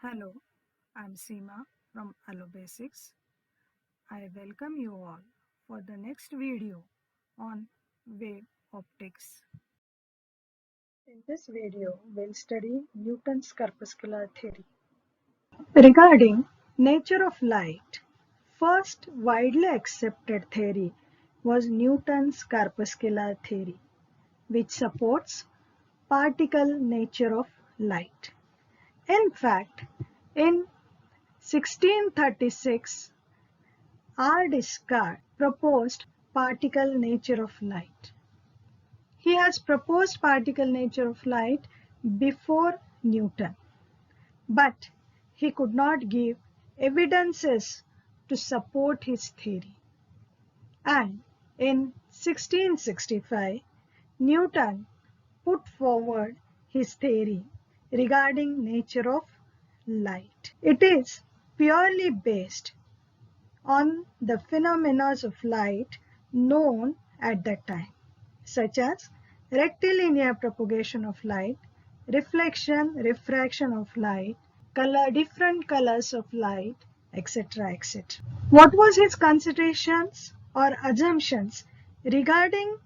Hello, I'm Seema from Allo Basics. I welcome you all for the next video on wave optics. In this video, we'll study Newton's corpuscular theory. Regarding nature of light, first widely accepted theory was Newton's corpuscular theory, which supports particle nature of light. In fact, in 1636, R. Descartes proposed particle nature of light. He has proposed particle nature of light before Newton, but he could not give evidences to support his theory. And in 1665, Newton put forward his theory regarding nature of light. It is purely based on the phenomena of light known at that time, such as rectilinear propagation of light, reflection, refraction of light, different colors of light, etc. etc. What was his considerations or assumptions regarding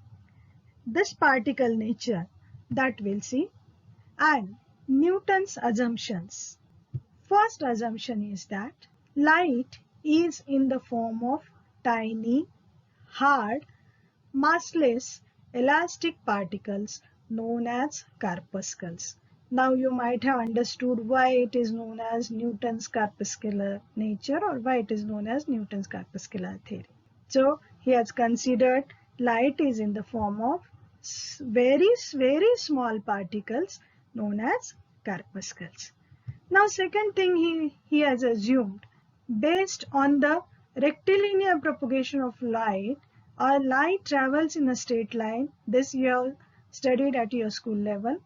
this particle nature that we'll see, and Newton's assumptions. First assumption is that light is in the form of tiny, hard, massless, elastic particles known as corpuscles. Now you might have understood why it is known as Newton's corpuscular nature or why it is known as Newton's corpuscular theory. So he has considered light is in the form of very, very small particles known as corpuscles. Now second thing he has assumed, based on the rectilinear propagation of light, or light travels in a straight line. This you have studied at your school level.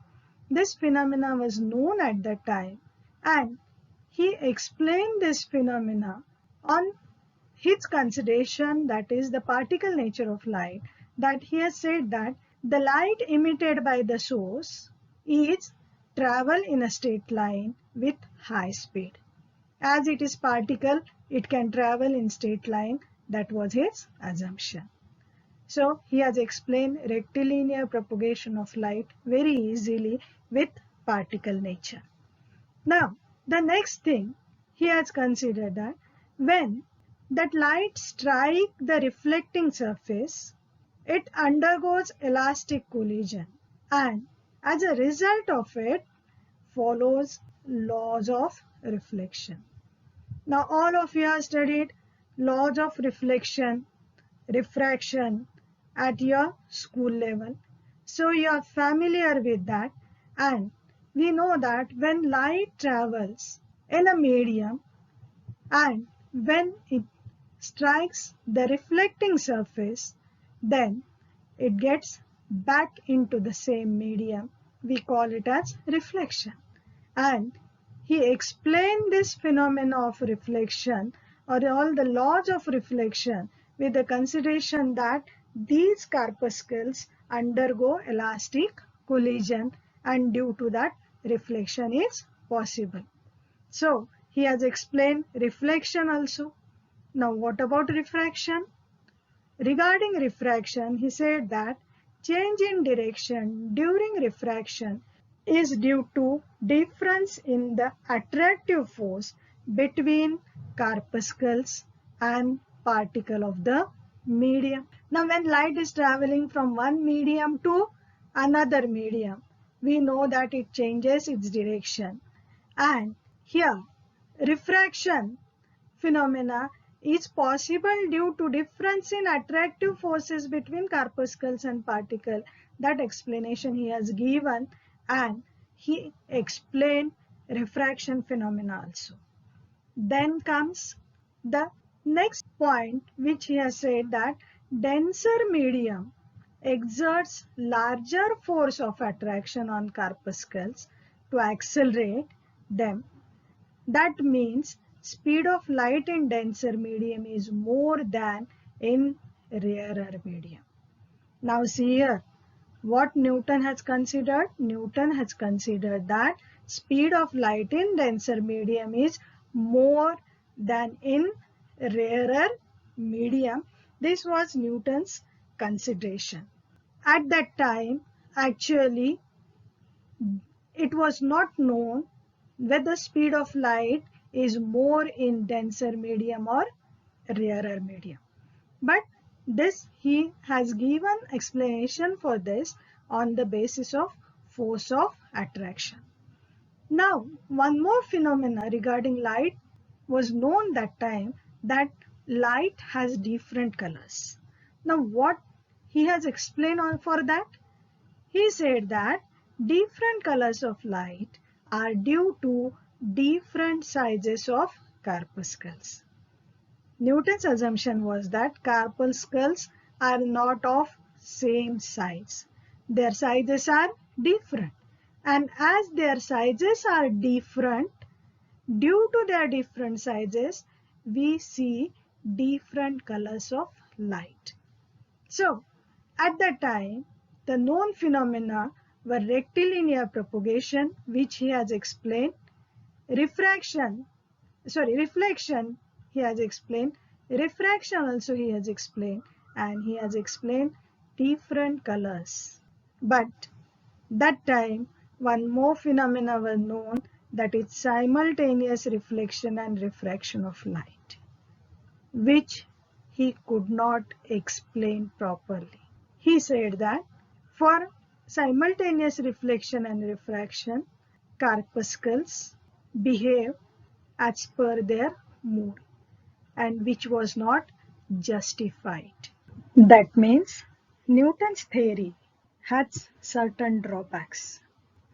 This phenomena was known at that time, and he explained this phenomena on his consideration, that is the particle nature of light, that he has said that the light emitted by the source is travel in a straight line with high speed. As it is particle, it can travel in straight line. That was his assumption. So he has explained rectilinear propagation of light very easily with particle nature. Now, the next thing he has considered that when that light strikes the reflecting surface, it undergoes elastic collision, and as a result of it follows laws of reflection. Now all of you have studied laws of reflection, refraction at your school level. So you are familiar with that, and we know that when light travels in a medium and when it strikes the reflecting surface, then it gets back into the same medium. We call it as reflection. And he explained this phenomena of reflection or all the laws of reflection with the consideration that these corpuscles undergo elastic collision, and due to that reflection is possible. So he has explained reflection also. Now what about refraction? Regarding refraction, he said that change in direction during refraction is due to difference in the attractive force between corpuscles and particle of the medium. Now when light is traveling from one medium to another medium, we know that it changes its direction, and here refraction phenomena is possible due to difference in attractive forces between corpuscles and particle. That explanation he has given, and he explained refraction phenomena also. Then comes the next point, which he has said that denser medium exerts larger force of attraction on corpuscles to accelerate them. That means speed of light in denser medium is more than in rarer medium. Now see here what Newton has considered. Newton has considered that speed of light in denser medium is more than in rarer medium. This was Newton's consideration. At that time, actually, it was not known whether speed of light is more in denser medium or rarer medium. But this he has given explanation for this on the basis of force of attraction. Now, one more phenomena regarding light was known that time, that light has different colors. Now, what he has explained on for that? He said that different colors of light are due to different sizes of corpuscles. Newton's assumption was that corpuscles are not of same size. Their sizes are different. And as their sizes are different, due to their different sizes, we see different colors of light. So, at that time, the known phenomena were rectilinear propagation, which he has explained, reflection, he has explained, refraction also he has explained, and he has explained different colors. But that time, one more phenomena were known, that is simultaneous reflection and refraction of light, which he could not explain properly. He said that for simultaneous reflection and refraction, corpuscles behave as per their mood, and which was not justified. That means Newton's theory has certain drawbacks.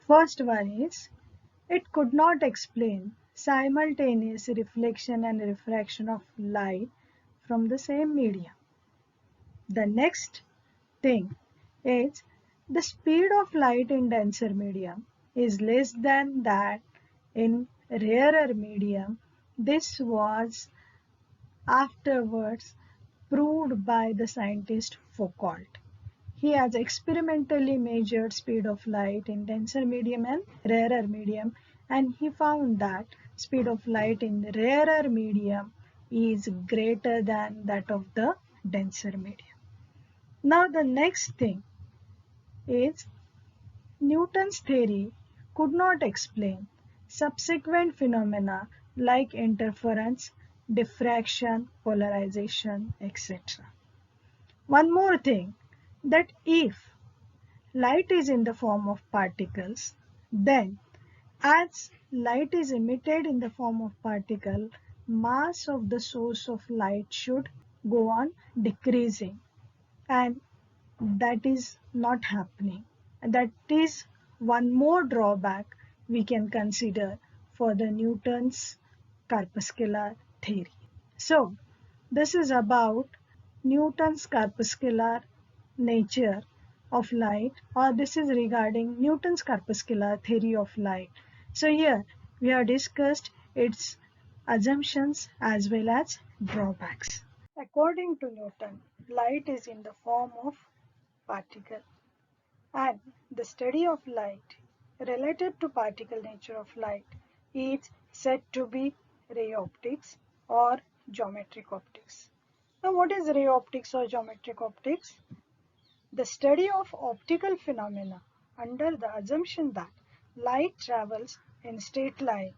First one is, it could not explain simultaneous reflection and refraction of light from the same medium. The next thing is, the speed of light in denser medium is less than that in rarer medium. This was afterwards proved by the scientist Foucault. He has experimentally measured speed of light in denser medium and rarer medium, and he found that speed of light in rarer medium is greater than that of the denser medium. Now the next thing is, Newton's theory could not explain subsequent phenomena like interference, diffraction, polarization, etc. One more thing, that if light is in the form of particles, then as light is emitted in the form of particle, mass of the source of light should go on decreasing, and that is not happening. That is one more drawback we can consider for the Newton's corpuscular theory. So, this is about Newton's corpuscular nature of light, or this is regarding Newton's corpuscular theory of light. So here we have discussed its assumptions as well as drawbacks. According to Newton, light is in the form of particle, and the study of light related to particle nature of light is said to be ray optics or geometric optics. Now, what is ray optics or geometric optics? The study of optical phenomena under the assumption that light travels in straight line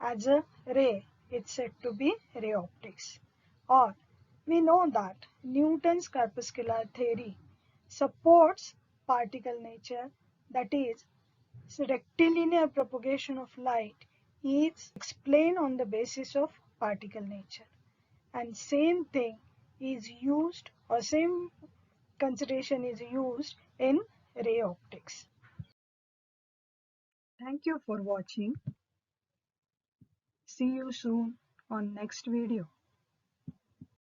as a ray is said to be ray optics. Or we know that Newton's corpuscular theory supports particle nature, that is, rectilinear propagation of light is explained on the basis of particle nature, and same thing is used, or same consideration is used in ray optics. Thank you for watching. See you soon on next video.